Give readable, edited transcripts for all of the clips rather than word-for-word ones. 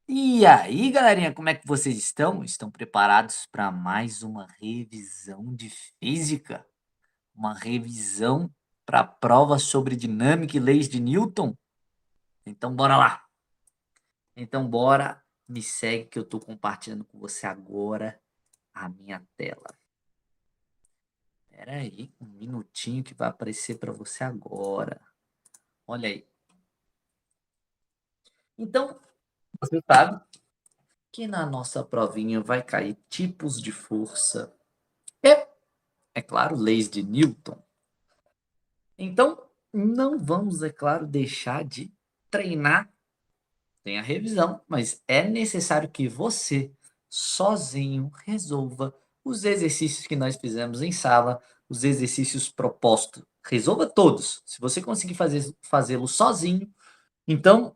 E aí, galerinha, como é que vocês estão? Estão preparados para mais uma revisão de física? Uma revisão para a prova sobre dinâmica e leis de Newton? Então, bora lá! Então, bora, me segue que eu estou compartilhando com você agora a minha tela. Espera aí, um minutinho que vai aparecer para você agora. Olha aí. Então, você sabe que na nossa provinha vai cair tipos de força e, é claro, leis de Newton. Então, não vamos, é claro, deixar de treinar. Tem a revisão, mas é necessário que você, sozinho, resolva os exercícios que nós fizemos em sala, os exercícios propostos. Resolva todos. Se você conseguir fazê-lo sozinho, então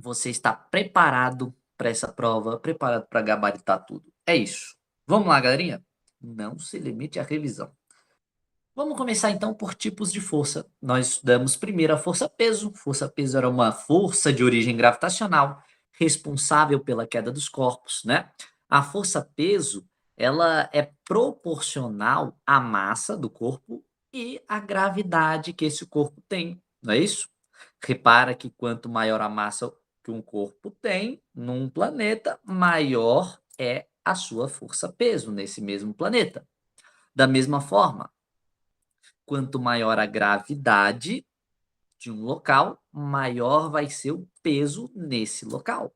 você está preparado para essa prova, preparado para gabaritar tudo. É isso. Vamos lá, galerinha? Não se limite à revisão. Vamos começar então por tipos de força. Nós estudamos primeiro a força-peso. Força-peso era uma força de origem gravitacional responsável pela queda dos corpos, né? A força-peso, ela é proporcional à massa do corpo e à gravidade que esse corpo tem, não é isso? Repara que quanto maior a massa que um corpo tem num planeta, maior é a sua força-peso nesse mesmo planeta. Da mesma forma, quanto maior a gravidade de um local, maior vai ser o peso nesse local.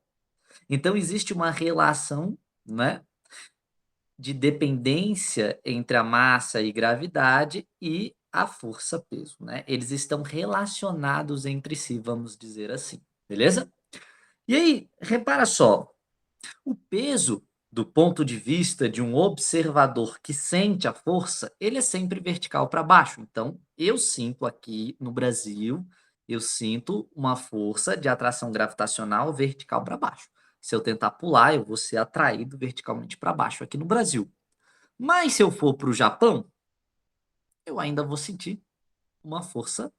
Então existe uma relação, né, de dependência entre a massa e gravidade e a força-peso, né? Eles estão relacionados entre si, vamos dizer assim, beleza? E aí, repara só, o peso, do ponto de vista de um observador que sente a força, ele é sempre vertical para baixo. Então, eu sinto aqui no Brasil, eu sinto uma força de atração gravitacional vertical para baixo. Se eu tentar pular, eu vou ser atraído verticalmente para baixo aqui no Brasil. Mas se eu for para o Japão, eu ainda vou sentir uma força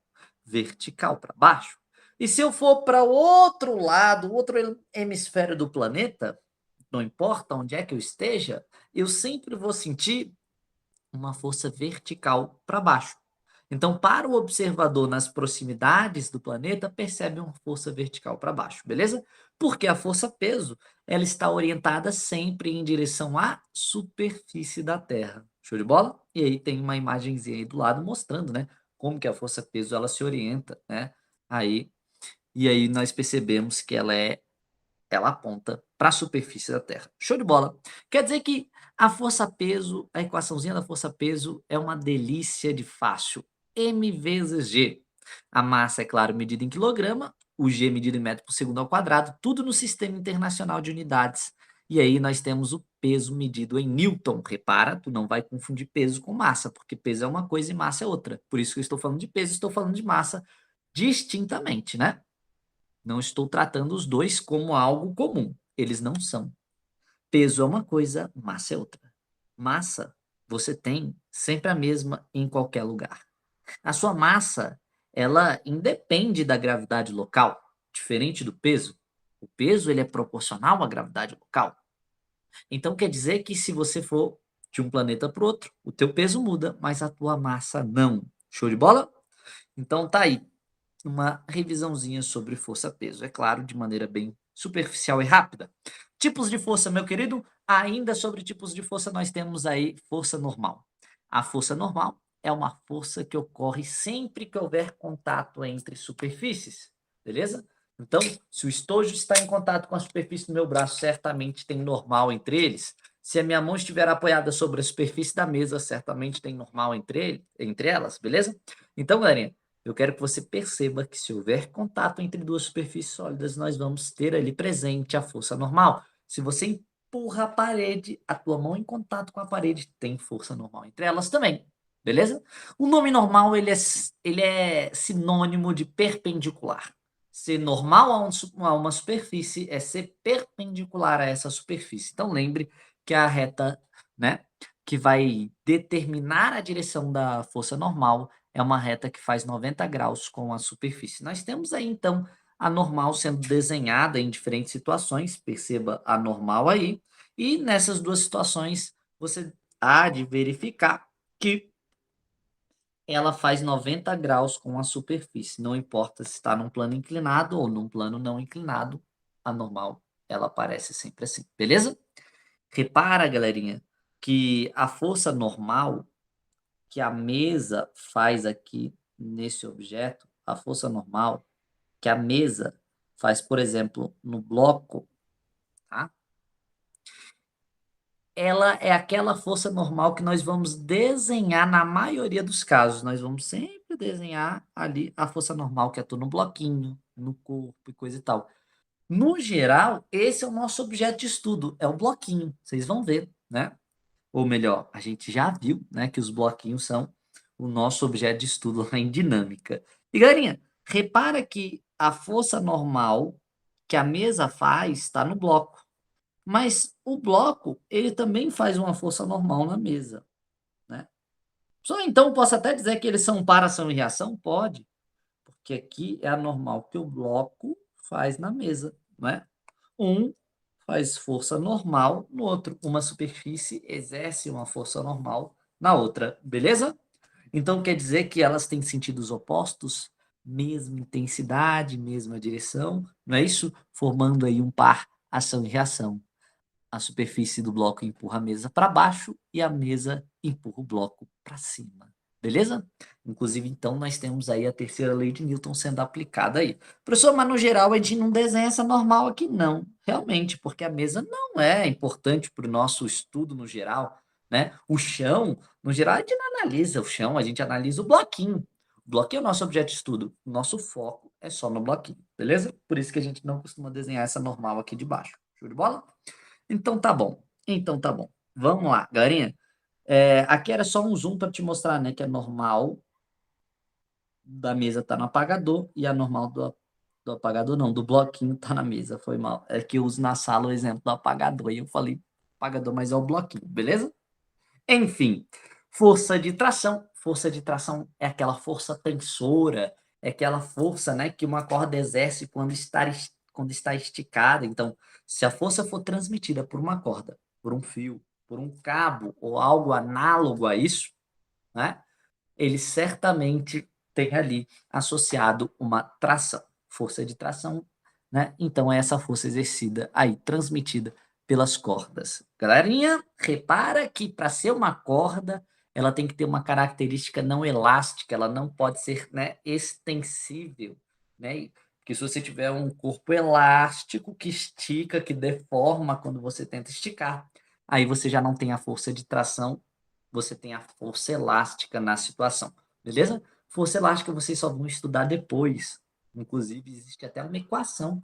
vertical para baixo. E se eu for para o outro lado, outro hemisfério do planeta, não importa onde é que eu esteja, eu sempre vou sentir uma força vertical para baixo. Então, para o observador nas proximidades do planeta, percebe uma força vertical para baixo, beleza? Porque a força-peso, ela está orientada sempre em direção à superfície da Terra. Show de bola? E aí tem uma imagenzinha aí do lado mostrando, né, como que a força-peso ela se orienta, né? Aí e aí nós percebemos que ela aponta para a superfície da Terra. Show de bola. Quer dizer que a força-peso, a equaçãozinha da força-peso é uma delícia de fácil. M vezes G. A massa, é claro, medida em quilograma, o G medido em metro por segundo ao quadrado, tudo no Sistema Internacional de Unidades. E aí nós temos o peso medido em Newton. Repara, tu não vai confundir peso com massa, porque peso é uma coisa e massa é outra. Por isso que eu estou falando de peso, estou falando de massa distintamente, né? Não estou tratando os dois como algo comum. Eles não são. Peso é uma coisa, massa é outra. Massa você tem sempre a mesma em qualquer lugar. A sua massa, ela independe da gravidade local, diferente do peso. O peso ele é proporcional à gravidade local. Então quer dizer que se você for de um planeta para o outro, o teu peso muda, mas a tua massa não. Show de bola? Então tá aí uma revisãozinha sobre força-peso, é claro, de maneira bem superficial e rápida. Tipos de força, meu querido, ainda sobre tipos de força, nós temos aí força normal. A força normal é uma força que ocorre sempre que houver contato entre superfícies, beleza? Então, se o estojo está em contato com a superfície do meu braço, certamente tem normal entre eles. Se a minha mão estiver apoiada sobre a superfície da mesa, certamente tem normal entre elas, beleza? Então, galerinha, eu quero que você perceba que se houver contato entre duas superfícies sólidas, nós vamos ter ali presente a força normal. Se você empurra a parede, a tua mão em contato com a parede tem força normal entre elas também, beleza? O nome normal ele é sinônimo de perpendicular. Ser normal a uma superfície é ser perpendicular a essa superfície. Então lembre que a reta, né, que vai determinar a direção da força normal é uma reta que faz 90 graus com a superfície. Nós temos aí, então, a normal sendo desenhada em diferentes situações, perceba a normal aí, e nessas duas situações você há de verificar que ela faz 90 graus com a superfície, não importa se está num plano inclinado ou num plano não inclinado, a normal ela aparece sempre assim, beleza? Repara, galerinha, que a força normal que a mesa faz aqui nesse objeto, a força normal que a mesa faz, por exemplo, no bloco, tá? Ela é aquela força normal que nós vamos desenhar na maioria dos casos. Nós vamos sempre desenhar ali a força normal que atua no bloquinho, no corpo e coisa e tal. No geral, esse é o nosso objeto de estudo, é o bloquinho. Vocês vão ver, né? Ou melhor, a gente já viu, né, que os bloquinhos são o nosso objeto de estudo lá em dinâmica. E galerinha, repara que a força normal que a mesa faz está no bloco. Mas o bloco, ele também faz uma força normal na mesa, né? Só então posso até dizer que eles são para ação e reação? Pode, porque aqui é a normal que o bloco faz na mesa, não é? Um faz força normal no outro. Uma superfície exerce uma força normal na outra, beleza? Então quer dizer que elas têm sentidos opostos, mesma intensidade, mesma direção, não é isso? Formando aí um par ação e reação. A superfície do bloco empurra a mesa para baixo e a mesa empurra o bloco para cima. Beleza? Inclusive, então, nós temos aí a terceira lei de Newton sendo aplicada aí. Professor, mas no geral a gente não desenha essa normal aqui, não. Realmente, porque a mesa não é importante para o nosso estudo no geral, né? O chão, no geral, a gente não analisa o chão, a gente analisa o bloquinho. O bloquinho é o nosso objeto de estudo. O nosso foco é só no bloquinho, beleza? Por isso que a gente não costuma desenhar essa normal aqui de baixo. Show de bola? Então tá bom. Então tá bom. Vamos lá, galerinha. Aqui era só um zoom para te mostrar, né, que a normal da mesa tá no apagador e a normal do apagador não, do bloquinho tá na mesa. Foi mal. É que eu uso na sala o exemplo do apagador e eu falei apagador, mas é o bloquinho, beleza? Enfim, força de tração. Força de tração é aquela força tensora, é aquela força, né, que uma corda exerce quando está esticada. Então, se a força for transmitida por uma corda, por um fio, por um cabo ou algo análogo a isso, né, ele certamente tem ali associado uma tração, força de tração, né? Então é essa força exercida aí, transmitida pelas cordas. Galerinha, repara que para ser uma corda, ela tem que ter uma característica não elástica, ela não pode ser, né, extensível, né? Porque se você tiver um corpo elástico que estica, que deforma quando você tenta esticar, aí você já não tem a força de tração, você tem a força elástica na situação, beleza? Força elástica vocês só vão estudar depois. Inclusive, existe até uma equação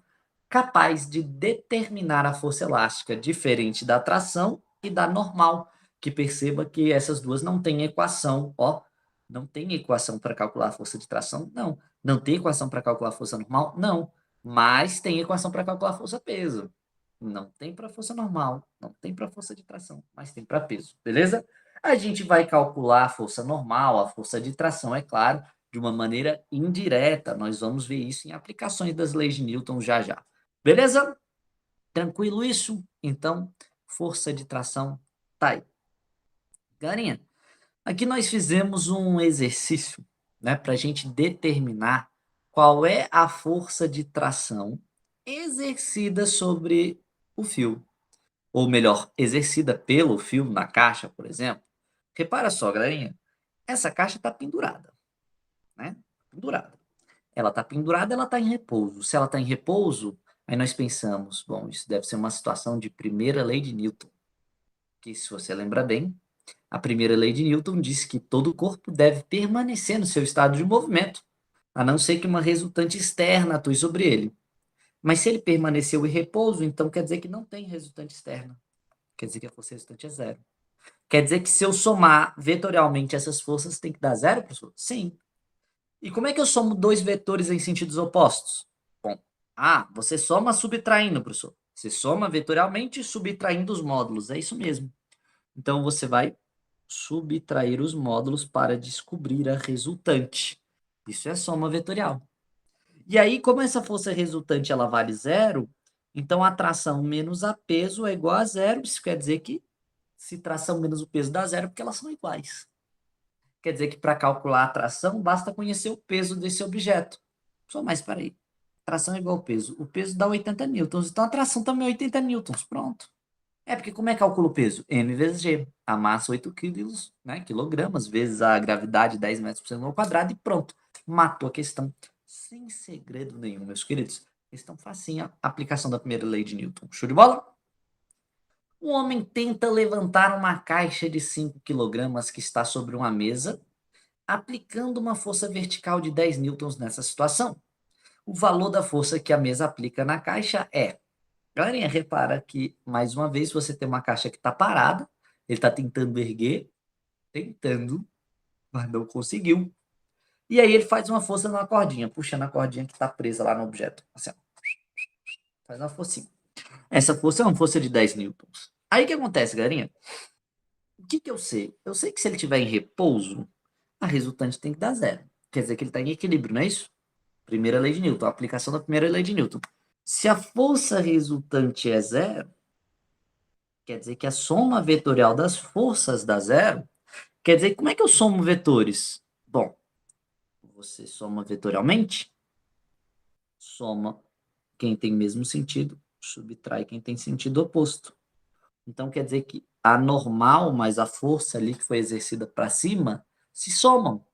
capaz de determinar a força elástica diferente da tração e da normal, que perceba que essas duas não têm equação, ó, não tem equação para calcular a força de tração, não. Não tem equação para calcular a força normal, não. Mas tem equação para calcular a força peso. Não tem para força normal, não tem para força de tração, mas tem para peso, beleza? A gente vai calcular a força normal, a força de tração, é claro, de uma maneira indireta. Nós vamos ver isso em aplicações das leis de Newton já já. Beleza? Tranquilo isso? Então, força de tração tá aí. Galerinha, aqui nós fizemos um exercício, né, para a gente determinar qual é a força de tração exercida sobre o fio, ou melhor, exercida pelo fio na caixa, por exemplo. Repara só, galerinha, essa caixa está pendurada, né? Pendurada. Ela está pendurada, ela está em repouso. Se ela está em repouso, aí nós pensamos, bom, isso deve ser uma situação de primeira lei de Newton, que se você lembra bem, a primeira lei de Newton diz que todo corpo deve permanecer no seu estado de movimento, a não ser que uma resultante externa atue sobre ele. Mas se ele permaneceu em repouso, então quer dizer que não tem resultante externa. Quer dizer que a força resultante é zero. Quer dizer que se eu somar vetorialmente essas forças, tem que dar zero, professor? Sim. E como é que eu somo dois vetores em sentidos opostos? Bom, você soma subtraindo, professor. Você soma vetorialmente subtraindo os módulos. É isso mesmo. Então, você vai subtrair os módulos para descobrir a resultante. Isso é soma vetorial. E aí, como essa força resultante ela vale zero, então a tração menos a peso é igual a zero. Isso quer dizer que se tração menos o peso dá zero, porque elas são iguais. Quer dizer que para calcular a tração, basta conhecer o peso desse objeto. Só mais para aí. Tração é igual ao peso. O peso dá 80 newtons, então a tração também é 80 newtons. Pronto. É porque como é que calcula o peso? M vezes G. A massa 8 quilos, né, quilogramas, vezes a gravidade 10 metros por segundo ao quadrado e pronto. Matou a questão. Sem segredo nenhum, meus queridos. Questão facinha. Aplicação da primeira lei de Newton. Show de bola? Um homem tenta levantar uma caixa de 5 quilogramas que está sobre uma mesa, aplicando uma força vertical de 10 newtons nessa situação. O valor da força que a mesa aplica na caixa é... Galerinha, repara que, mais uma vez, você tem uma caixa que está parada, ele está tentando erguer, mas não conseguiu. E aí ele faz uma força na cordinha, puxando a cordinha que está presa lá no objeto. Assim, ó. Faz uma forcinha. Essa força é uma força de 10 newtons. Aí o que acontece, galerinha? O que eu sei? Eu sei que se ele estiver em repouso, a resultante tem que dar zero. Quer dizer que ele está em equilíbrio, não é isso? Primeira lei de Newton, a aplicação da primeira lei de Newton. Se a força resultante é zero, quer dizer que a soma vetorial das forças dá zero. Quer dizer, como é que eu somo vetores? Bom, você soma vetorialmente, soma quem tem mesmo sentido, subtrai quem tem sentido oposto. Então quer dizer que a normal mais a força ali que foi exercida para cima se somam,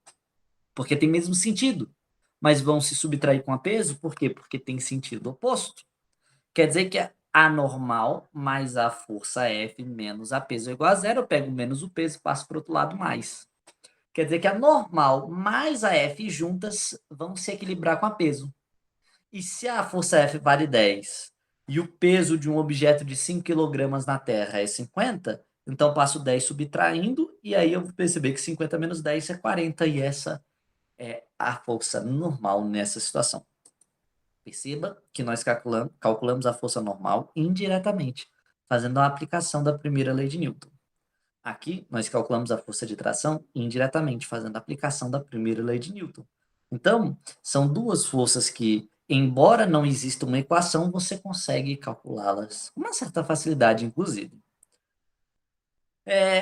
porque tem mesmo sentido. Mas vão se subtrair com a peso, por quê? Porque tem sentido oposto. Quer dizer que a normal mais a força F menos a peso é igual a zero. Eu pego menos o peso e passo para o outro lado mais. Quer dizer que a normal mais a F juntas vão se equilibrar com a peso. E se a força F vale 10 e o peso de um objeto de 5 quilogramas na Terra é 50, então passo 10 subtraindo e aí eu vou perceber que 50 menos 10 é 40 e essa é a força normal nessa situação. Perceba que nós calculamos a força normal indiretamente, fazendo a aplicação da primeira lei de Newton. Aqui, nós calculamos a força de tração indiretamente, fazendo a aplicação da primeira lei de Newton. Então, são duas forças que, embora não exista uma equação, você consegue calculá-las com uma certa facilidade, inclusive.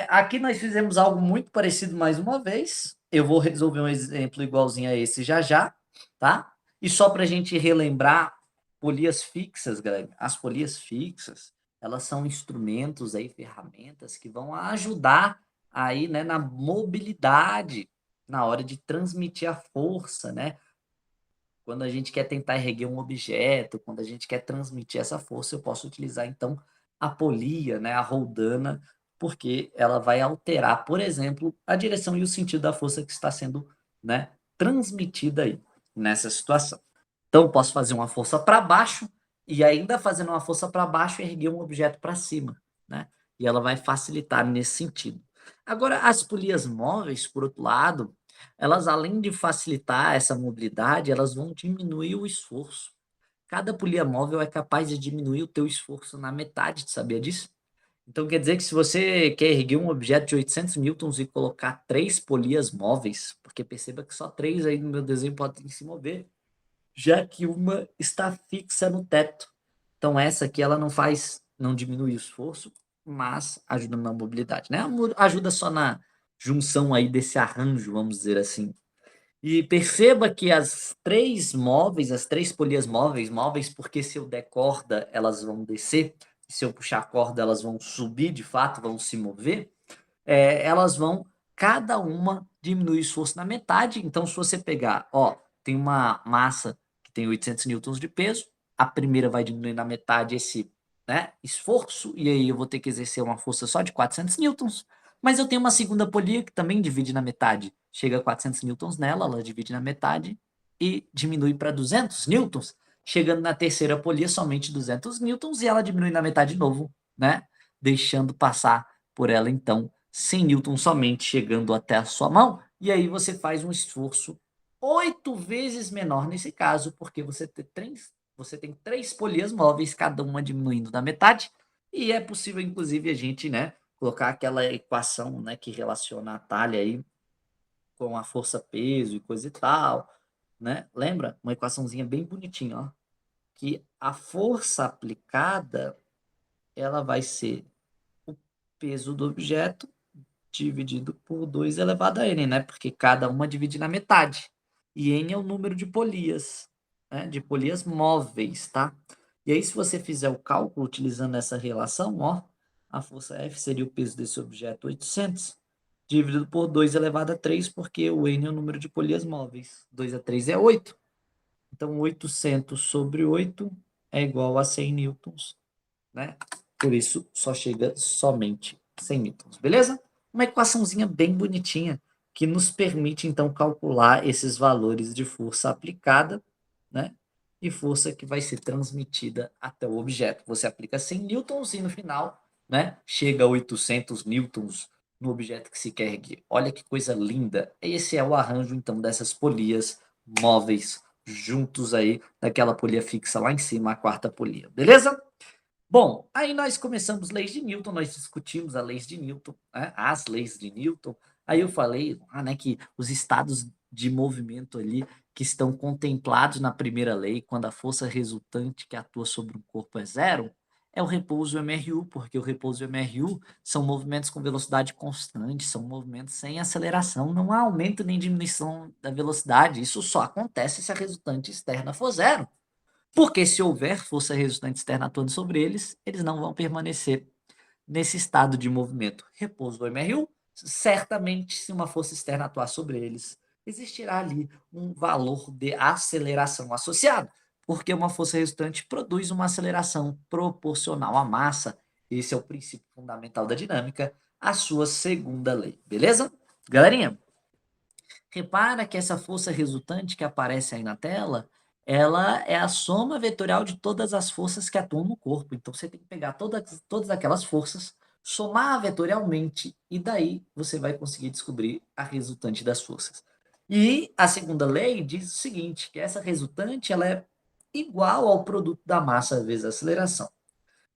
Aqui nós fizemos algo muito parecido mais uma vez. Eu vou resolver um exemplo igualzinho a esse já já, tá? E só para a gente relembrar, polias fixas, galera. As polias fixas, elas são instrumentos aí, ferramentas que vão ajudar aí, né, na mobilidade, na hora de transmitir a força, né? Quando a gente quer tentar erguer um objeto, quando a gente quer transmitir essa força, eu posso utilizar então a polia, né, a roldana, porque ela vai alterar, por exemplo, a direção e o sentido da força que está sendo, né, transmitida aí nessa situação. Então, eu posso fazer uma força para baixo e ainda fazendo uma força para baixo erguer um objeto para cima, né? E ela vai facilitar nesse sentido. Agora, as polias móveis, por outro lado, elas além de facilitar essa mobilidade, elas vão diminuir o esforço. Cada polia móvel é capaz de diminuir o teu esforço na metade, tu sabia disso? Então quer dizer que se você quer erguer um objeto de 800 newtons e colocar 3 polias móveis, porque perceba que só 3 aí no meu desenho podem se mover, já que uma está fixa no teto. Então essa aqui ela não diminui o esforço, mas ajuda na mobilidade, né? Ajuda só na junção aí desse arranjo, vamos dizer assim. E perceba que as 3 polias móveis, porque se eu der corda, elas vão descer, se eu puxar a corda, elas vão subir, de fato, vão se mover, elas vão, cada uma diminuir o esforço na metade. Então, se você pegar, ó, tem uma massa que tem 800 newtons de peso, a primeira vai diminuir na metade esse, né, esforço, e aí eu vou ter que exercer uma força só de 400 newtons, mas eu tenho uma segunda polia que também divide na metade. Chega a 400 newtons nela, ela divide na metade e diminui para 200 newtons. Chegando na terceira polia, somente 200 newtons e ela diminui na metade de novo, né? Deixando passar por ela, então, 100 newtons somente chegando até a sua mão. E aí você faz um esforço 8 vezes menor nesse caso, porque você tem 3 polias móveis, cada uma diminuindo da metade. E é possível, inclusive, a gente, né, colocar aquela equação, né, que relaciona a talha aí com a força-peso e coisa e tal. né? Lembra? Uma equaçãozinha bem bonitinha, ó. Que a força aplicada, ela vai ser o peso do objeto dividido por 2 elevado a n, né? Porque cada uma divide na metade. E n é o número de polias, né? De polias móveis, tá? E aí, se você fizer o cálculo utilizando essa relação, ó, a força F seria o peso desse objeto 800, dividido por 2 elevado a 3, porque o n é o número de polias móveis. 2 a 3 é 8. Então, 800 sobre 8 é igual a 100 newtons, né? Por isso, só chega somente 100 newtons, beleza? Uma equaçãozinha bem bonitinha que nos permite, então, calcular esses valores de força aplicada, né? E força que vai ser transmitida até o objeto. Você aplica 100 newtons e no final, né, chega a 800 newtons no objeto que se quer erguer. Olha que coisa linda. Esse é o arranjo, então, dessas polias móveis juntos aí, daquela polia fixa lá em cima, a quarta polia. Beleza? Bom, aí nós começamos leis de Newton, nós discutimos as leis de Newton, né, as leis de Newton. Aí eu falei, né, que os estados de movimento ali que estão contemplados na primeira lei, quando a força resultante que atua sobre um corpo é zero, é o repouso e o MRU, porque o repouso e o MRU são movimentos com velocidade constante, são movimentos sem aceleração, não há aumento nem diminuição da velocidade. Isso só acontece se a resultante externa for zero. Porque se houver força resultante externa atuando sobre eles, eles não vão permanecer nesse estado de movimento. Repouso do MRU, certamente, se uma força externa atuar sobre eles, existirá ali um valor de aceleração associado, porque uma força resultante produz uma aceleração proporcional à massa. Esse é o princípio fundamental da dinâmica, a sua segunda lei. Beleza? Galerinha, repara que essa força resultante que aparece aí na tela, ela é a soma vetorial de todas as forças que atuam no corpo. Então, você tem que pegar todas aquelas forças, somar vetorialmente, e daí você vai conseguir descobrir a resultante das forças. E a segunda lei diz o seguinte, que essa resultante ela é igual ao produto da massa vezes a aceleração.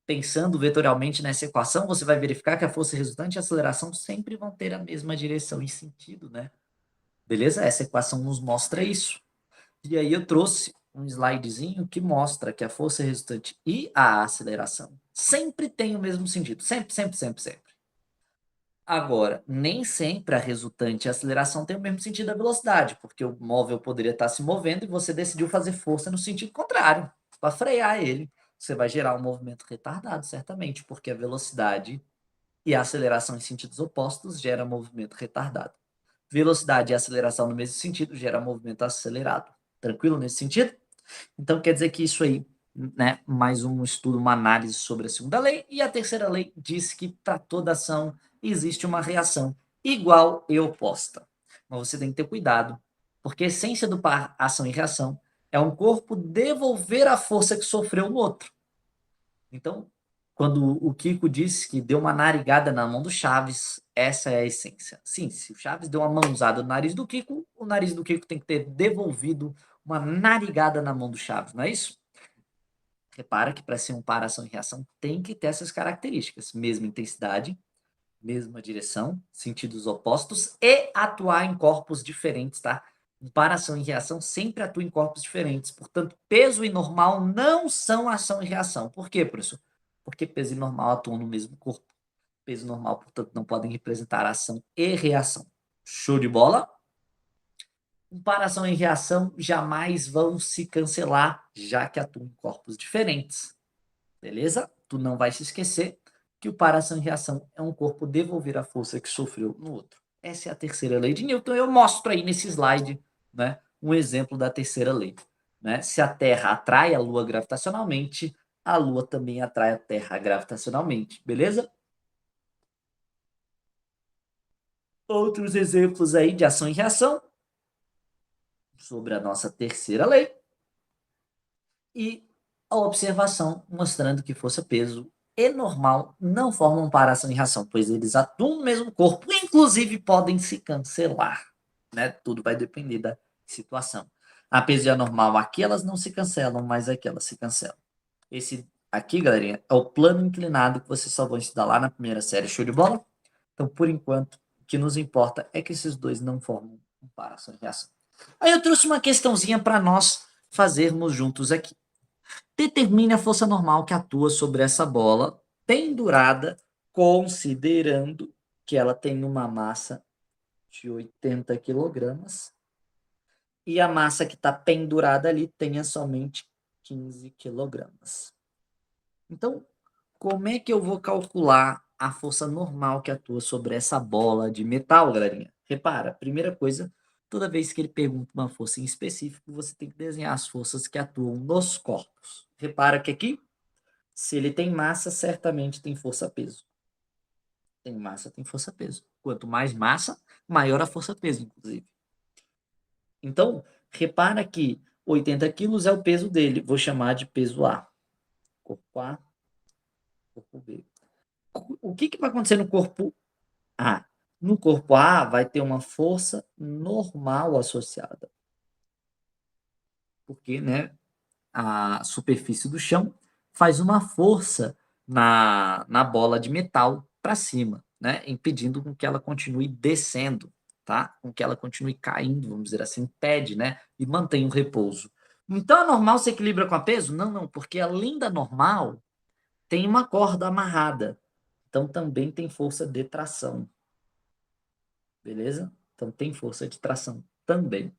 Pensando vetorialmente nessa equação, você vai verificar que a força resultante e a aceleração sempre vão ter a mesma direção e sentido, né? Beleza? Essa equação nos mostra isso. E aí eu trouxe um slidezinho que mostra que a força resultante e a aceleração sempre têm o mesmo sentido. Sempre, sempre, sempre, sempre. Agora, nem sempre a resultante e a aceleração têm o mesmo sentido da velocidade, porque o móvel poderia estar se movendo e você decidiu fazer força no sentido contrário, para frear ele. Você vai gerar um movimento retardado, certamente, porque a velocidade e a aceleração em sentidos opostos gera movimento retardado. Velocidade e aceleração no mesmo sentido gera movimento acelerado. Tranquilo nesse sentido? Então quer dizer que isso aí, né, mais um estudo, uma análise sobre a segunda lei, e a terceira lei diz que para toda ação existe uma reação igual e oposta. Mas você tem que ter cuidado, porque a essência do par ação e reação é um corpo devolver a força que sofreu no outro. Então, quando o Kiko disse que deu uma narigada na mão do Chaves, essa é a essência. Sim, se o Chaves deu uma mãozada no nariz do Kiko, o nariz do Kiko tem que ter devolvido uma narigada na mão do Chaves, não é isso? Repara que para ser um par ação e reação tem que ter essas características: mesma intensidade, mesma direção, sentidos opostos e atuar em corpos diferentes, tá? Um par ação e reação sempre atua em corpos diferentes. Portanto, peso e normal não são ação e reação. Por quê, professor? Porque peso e normal atuam no mesmo corpo. Peso e normal, portanto, não podem representar ação e reação. Show de bola? Comparação e reação jamais vão se cancelar, já que atuam em corpos diferentes. Beleza? Tu não vai se esquecer que o paração e reação é um corpo devolver a força que sofreu no outro. Essa é a terceira lei de Newton. Eu mostro aí nesse slide, né, um exemplo da terceira lei. Né? Se a Terra atrai a Lua gravitacionalmente, a Lua também atrai a Terra gravitacionalmente. Beleza? Outros exemplos aí de ação e reação sobre a nossa terceira lei. E a observação mostrando que força, peso e normal não formam paração e reação, pois eles atuam no mesmo corpo, inclusive podem se cancelar. Né? Tudo vai depender da situação. A peso e a normal aqui elas não se cancelam, mas aqui elas se cancelam. Esse aqui, galerinha, é o plano inclinado que vocês só vão estudar lá na primeira série. Show de bola? Então, por enquanto, o que nos importa é que esses dois não formam paração e reação. Aí eu trouxe uma questãozinha para nós fazermos juntos aqui. Determine a força normal que atua sobre essa bola pendurada, considerando que ela tem uma massa de 80 quilogramas e a massa que está pendurada ali tenha somente 15 quilogramas. Então, como é que eu vou calcular a força normal que atua sobre essa bola de metal, galerinha? Repara, primeira coisa, toda vez que ele pergunta uma força em específico, você tem que desenhar as forças que atuam nos corpos. Repara que aqui, se ele tem massa, certamente tem força-peso. Tem massa, tem força-peso. Quanto mais massa, maior a força-peso, inclusive. Então, repara que 80 quilos é o peso dele. Vou chamar de peso A. Corpo A, corpo B. O que vai acontecer no corpo A? No corpo A vai ter uma força normal associada. Porque, né, a superfície do chão faz uma força na bola de metal para cima, né, impedindo com que ela continue descendo, tá? Com que ela continue caindo, vamos dizer assim, impede, né, e mantém o repouso. Então, a normal se equilibra com a peso? Não, não, porque além da normal, tem uma corda amarrada. Então, também tem força de tração. Beleza? Então, tem força de tração também.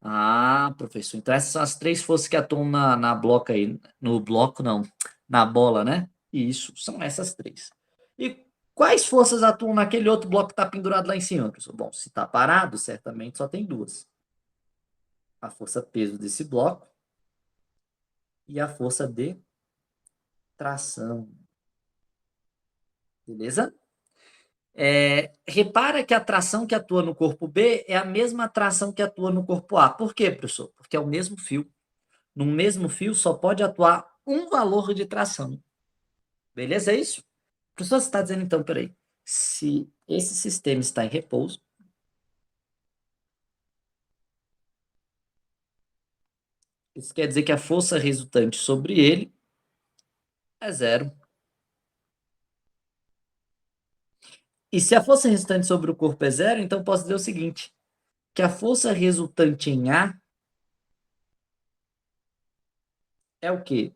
Ah, professor. Então, essas são as três forças que atuam na bloco aí. No bloco, não. Na bola, né? Isso, são essas três. E quais forças atuam naquele outro bloco que está pendurado lá em cima, professor? Bom, se está parado, certamente só tem duas. A força peso desse bloco e a força de tração. Beleza? Repara que a tração que atua no corpo B é a mesma tração que atua no corpo A. Por quê, professor? Porque é o mesmo fio. No mesmo fio só pode atuar um valor de tração. Beleza? É isso? Professor, você está dizendo então, peraí, se esse sistema está em repouso, isso quer dizer que a força resultante sobre ele é zero. E se a força resultante sobre o corpo é zero, então posso dizer o seguinte, que a força resultante em A é o quê?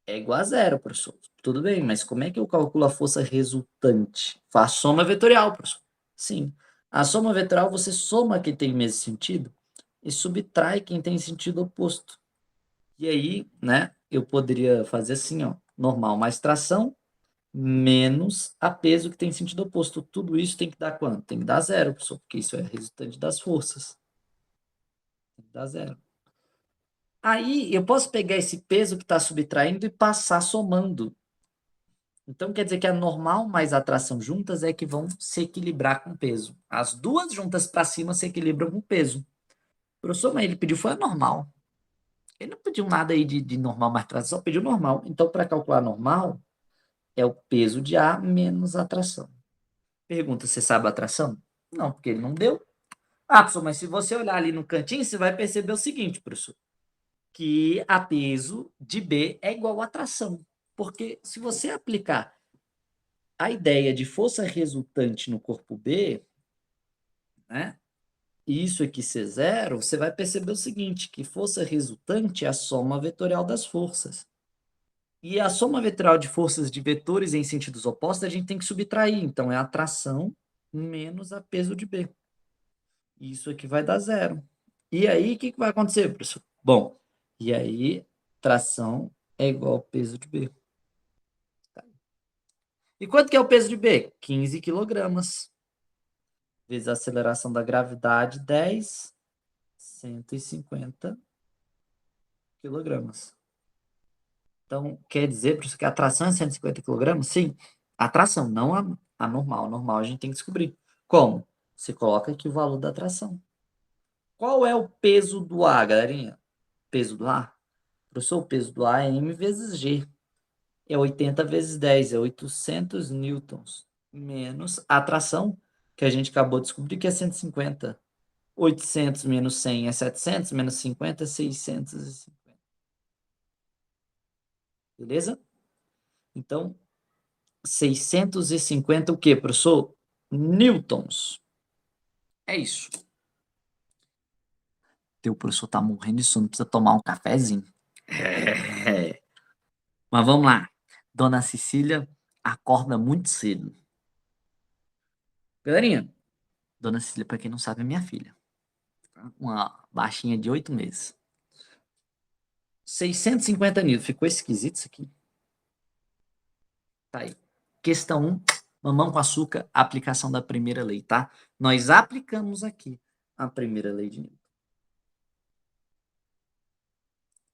É igual a zero, professor. Tudo bem, mas como é que eu calculo a força resultante? Faço soma vetorial, professor. Sim. A soma vetorial, você soma quem tem o mesmo sentido e subtrai quem tem sentido oposto. E aí, né, eu poderia fazer assim, ó, normal mais tração, menos a peso que tem sentido oposto. Tudo isso tem que dar quanto? Tem que dar zero, professor, porque isso é resultante das forças. Tem que dar zero. Aí, eu posso pegar esse peso que está subtraindo e passar somando. Então, quer dizer que a normal mais a tração juntas é que vão se equilibrar com o peso. As duas juntas para cima se equilibram com o peso. Professor, mas ele pediu foi a normal. Ele não pediu nada aí de normal mais tração, só pediu normal. Então, para calcular normal, é o peso de A menos a tração. Pergunta, você sabe a tração? Não, porque ele não deu. Ah, professor, mas se você olhar ali no cantinho, você vai perceber o seguinte, professor, que a peso de B é igual a tração. Porque se você aplicar a ideia de força resultante no corpo B, né? E isso aqui ser zero, você vai perceber o seguinte, que força resultante é a soma vetorial das forças. E a soma vetorial de forças de vetores em sentidos opostos, a gente tem que subtrair. Então, é a tração menos a peso de B. Isso aqui vai dar zero. E aí, o que vai acontecer, professor? Bom, e aí, tração é igual ao peso de B. E quanto que é o peso de B? 15 quilogramas. Vezes a aceleração da gravidade, 10, 150 quilogramas. Então, quer dizer, professor, que a tração é 150 quilogramas? Sim, a tração, não a normal. A normal a gente tem que descobrir. Como? Você coloca aqui o valor da tração. Qual é o peso do A, galerinha? Peso do A? Professor, o peso do A é M vezes G. É 80 vezes 10, é 800 newtons. Menos a tração, que a gente acabou de descobrir, que é 150. 800 menos 100 é 700, menos 50 é 650. Beleza? Então, 650 o quê, professor? Newtons. É isso. Teu professor tá morrendo de sono, precisa tomar um cafezinho. É. Mas vamos lá. Dona Cecília acorda muito cedo. Galerinha, Dona Cecília, pra quem não sabe, é minha filha. Uma baixinha de 8 meses. 650 newtons. Ficou esquisito isso aqui? Tá aí. Questão 1. Mamão com açúcar, aplicação da primeira lei, tá? Nós aplicamos aqui a primeira lei de Newton,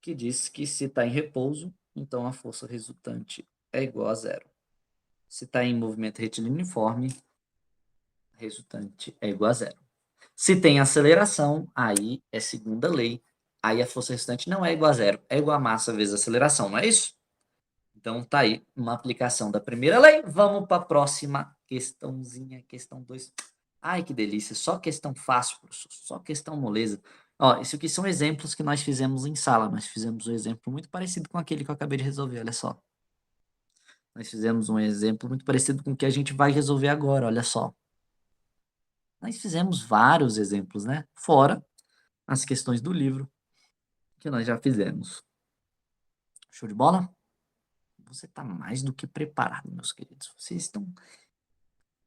que diz que se está em repouso, então a força resultante é igual a zero. Se está em movimento retilíneo uniforme, a resultante é igual a zero. Se tem aceleração, aí é segunda lei, aí a força resultante não é igual a zero, é igual a massa vezes a aceleração, não é isso? Então tá aí uma aplicação da primeira lei. Vamos para a próxima questãozinha, questão 2. Ai, que delícia, só questão fácil, professor, só questão moleza. Ó, isso aqui são exemplos que nós fizemos em sala, nós fizemos um exemplo muito parecido com aquele que eu acabei de resolver, olha só. Nós fizemos um exemplo muito parecido com o que a gente vai resolver agora, olha só. Nós fizemos vários exemplos, né? Fora as questões do livro que nós já fizemos. Show de bola? Você está mais do que preparado, meus queridos. Vocês estão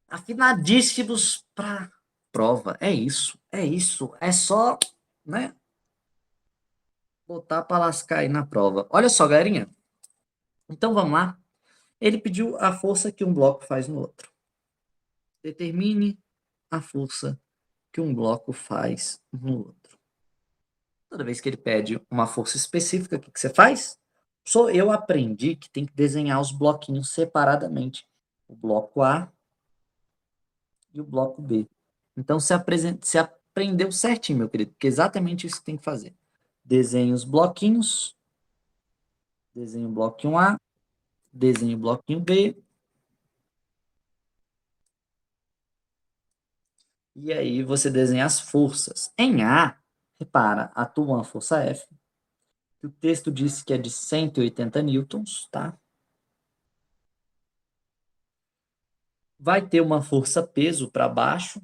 afinadíssimos para prova. É isso, é isso. É só, né, botar para lascar aí na prova. Olha só, galerinha. Então vamos lá. Ele pediu a força que um bloco faz no outro. Determine a força que um bloco faz no outro. Toda vez que ele pede uma força específica, o que você faz? Eu aprendi que tem que desenhar os bloquinhos separadamente. O bloco A e o bloco B. Então, você aprendeu certinho, meu querido, porque é exatamente isso que tem que fazer. Desenhe os bloquinhos, desenhe o bloquinho A, desenhe o bloquinho B, e aí você desenha as forças. Em A, repara, atua uma força F, que o texto disse que é de 180 newtons, tá? Vai ter uma força peso para baixo,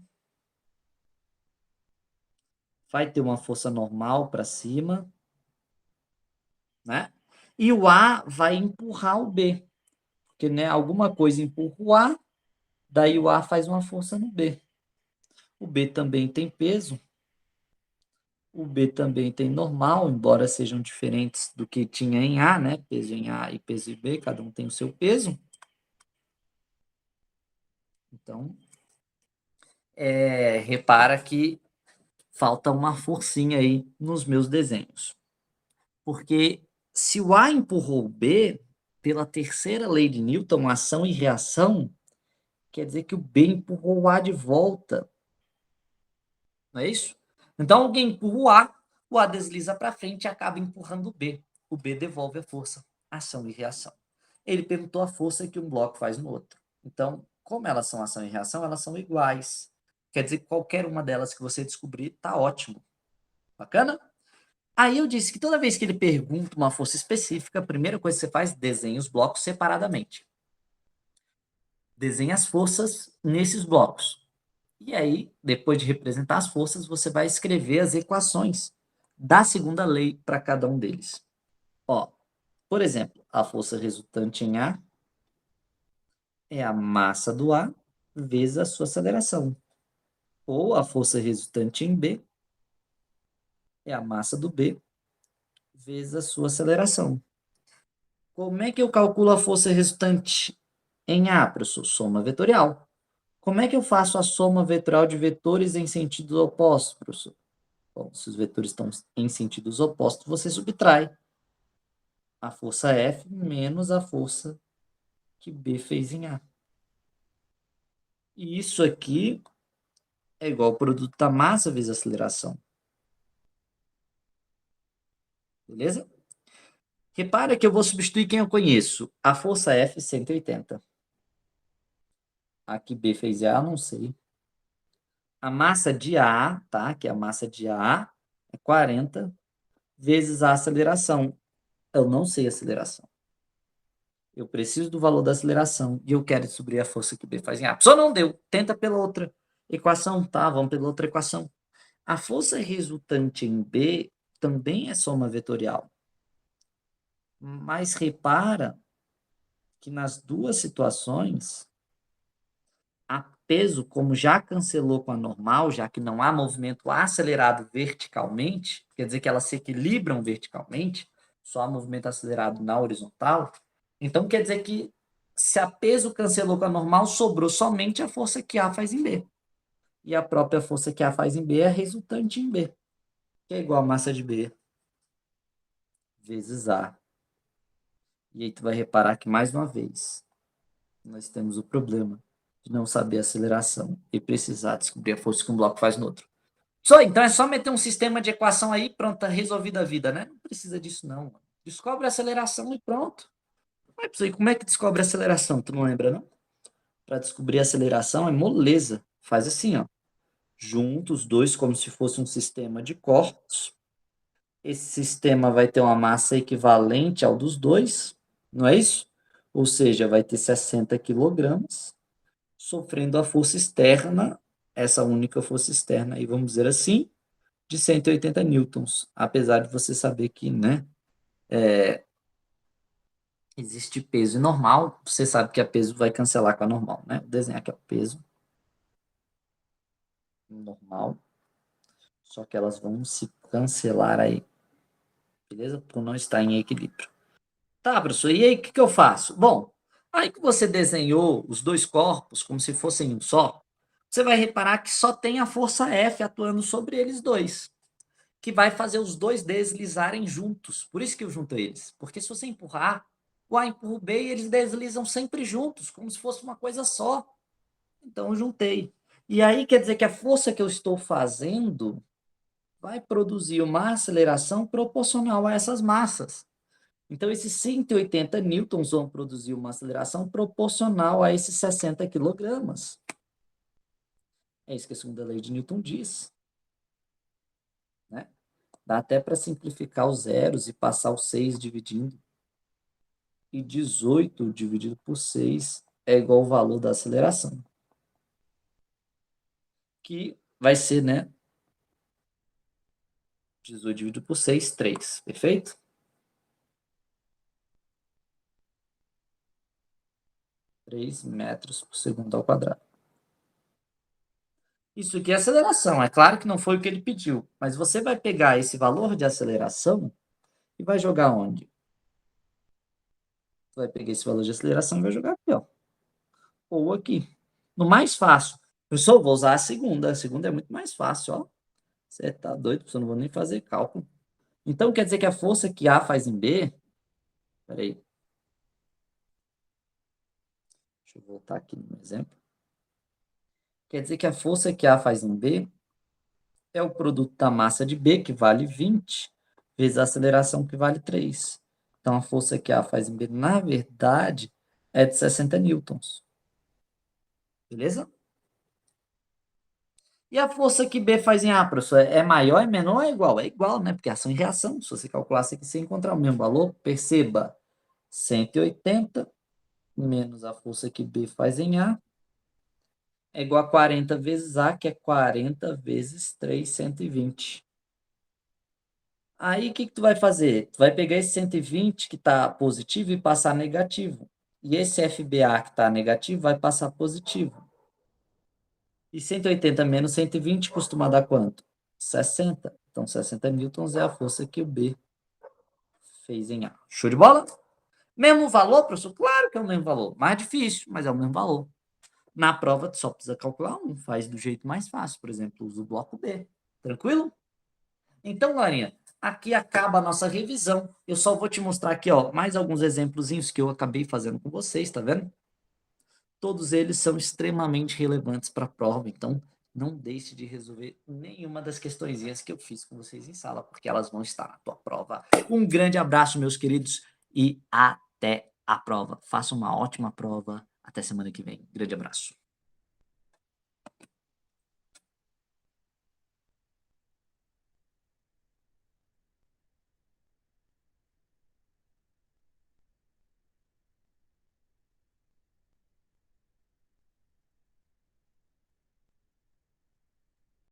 vai ter uma força normal para cima, né? E o A vai empurrar o B, porque, né, alguma coisa empurra o A, daí o A faz uma força no B. O B também tem peso, o B também tem normal, embora sejam diferentes do que tinha em A, né? Peso em A e peso em B, cada um tem o seu peso. Então, repara que falta uma forcinha aí nos meus desenhos. Porque se o A empurrou o B, pela terceira lei de Newton, ação e reação, quer dizer que o B empurrou o A de volta. Não é isso? Então, alguém empurra o A desliza para frente e acaba empurrando o B. O B devolve a força, ação e reação. Ele perguntou a força que um bloco faz no outro. Então, como elas são ação e reação, elas são iguais. Quer dizer que qualquer uma delas que você descobrir está ótimo. Bacana? Aí eu disse que toda vez que ele pergunta uma força específica, a primeira coisa que você faz, desenha os blocos separadamente. Desenha as forças nesses blocos. E aí, depois de representar as forças, você vai escrever as equações da segunda lei para cada um deles. Ó, por exemplo, a força resultante em A é a massa do A vezes a sua aceleração. Ou a força resultante em B é a massa do B vezes a sua aceleração. Como é que eu calculo a força resultante em A, professor? Soma vetorial. Como é que eu faço a soma vetorial de vetores em sentidos opostos, professor? Bom, se os vetores estão em sentidos opostos, você subtrai a força F menos a força que B fez em A. E isso aqui é igual ao produto da massa vezes a aceleração. Beleza? Repara que eu vou substituir quem eu conheço. A força F, 180. A que B fez em A, eu não sei. A massa de A, tá? Que é a massa de A, é 40 vezes a aceleração. Eu não sei a aceleração. Eu preciso do valor da aceleração e eu quero descobrir a força que B faz em A. A pessoa não deu. Tenta pela outra equação, tá? Vamos pela outra equação. A força resultante em B também é soma vetorial. Mas repara que nas duas situações, a peso, como já cancelou com a normal, já que não há movimento acelerado verticalmente, quer dizer que elas se equilibram verticalmente, só há movimento acelerado na horizontal, então quer dizer que se a peso cancelou com a normal, sobrou somente a força que A faz em B. E a própria força que A faz em B é a resultante em B, que é igual a massa de B vezes A. E aí tu vai reparar que, mais uma vez, nós temos o problema de não saber a aceleração e precisar descobrir a força que um bloco faz no outro. Então é só meter um sistema de equação aí, pronto, tá resolvida a vida, né? Não precisa disso, não. Descobre a aceleração e pronto. Mas como é que descobre a aceleração? Tu não lembra, não? Para descobrir a aceleração é moleza. Faz assim, ó. Junta os dois como se fosse um sistema de corpos. Esse sistema vai ter uma massa equivalente ao dos dois, não é isso? Ou seja, vai ter 60 quilogramas, sofrendo a força externa, essa única força externa, aí vamos dizer assim, de 180 newtons. Apesar de você saber que, né, existe peso normal, você sabe que a peso vai cancelar com a normal, né? Vou desenhar aqui o peso normal, só que elas vão se cancelar aí, beleza? Por não estar em equilíbrio. Tá, professor, e aí o que eu faço? Bom, aí que você desenhou os dois corpos como se fossem um só, você vai reparar que só tem a força F atuando sobre eles dois, que vai fazer os dois deslizarem juntos. Por isso que eu junto eles. Porque se você empurrar, o A empurra o B e eles deslizam sempre juntos, como se fosse uma coisa só. Então eu juntei. E aí quer dizer que a força que eu estou fazendo vai produzir uma aceleração proporcional a essas massas. Então, esses 180 newtons vão produzir uma aceleração proporcional a esses 60 quilogramas. É isso que a segunda lei de Newton diz. Né? Dá até para simplificar os zeros e passar o 6 dividindo. E 18 dividido por 6 é igual ao valor da aceleração. Que vai ser, né? 18 dividido por 6, 3. Perfeito? Três metros por segundo ao quadrado. Isso aqui é aceleração. É claro que não foi o que ele pediu, mas você vai pegar esse valor de aceleração e vai jogar onde? Vai pegar esse valor de aceleração e vai jogar aqui, ó. Ou aqui. No mais fácil. Eu só vou usar a segunda. A segunda é muito mais fácil, ó. Você tá doido, eu não vou nem fazer cálculo. Então, quer dizer que a força que A faz em B... Peraí. Deixa eu voltar aqui no exemplo. Quer dizer que a força que A faz em B é o produto da massa de B, que vale 20, vezes a aceleração, que vale 3. Então, a força que A faz em B, na verdade, é de 60 newtons. Beleza? E a força que B faz em A, professor, é maior, é menor ou é igual? É igual, né? Porque ação e reação. Se você calcular isso aqui, você encontrar o mesmo valor. Perceba, 180 menos a força que B faz em A é igual a 40 vezes A, que é 40 vezes 3, 120. Aí, o que tu vai fazer? Tu vai pegar esse 120 que está positivo e passar negativo. E esse FBA que está negativo vai passar positivo. E 180 menos 120 costuma dar quanto? 60. Então, 60 newtons é a força que o B fez em A. Show de bola? Mesmo valor, professor? Claro que é o mesmo valor. Mais difícil, mas é o mesmo valor. Na prova, tu só precisa calcular um. Faz do jeito mais fácil. Por exemplo, usa o bloco B. Tranquilo? Então, Glorinha, aqui acaba a nossa revisão. Eu só vou te mostrar aqui, ó, mais alguns exemplozinhos que eu acabei fazendo com vocês, tá vendo? Todos eles são extremamente relevantes para a prova, então não deixe de resolver nenhuma das questõezinhas que eu fiz com vocês em sala, porque elas vão estar na tua prova. Um grande abraço, meus queridos, e até a prova. Faça uma ótima prova. Até semana que vem. Grande abraço.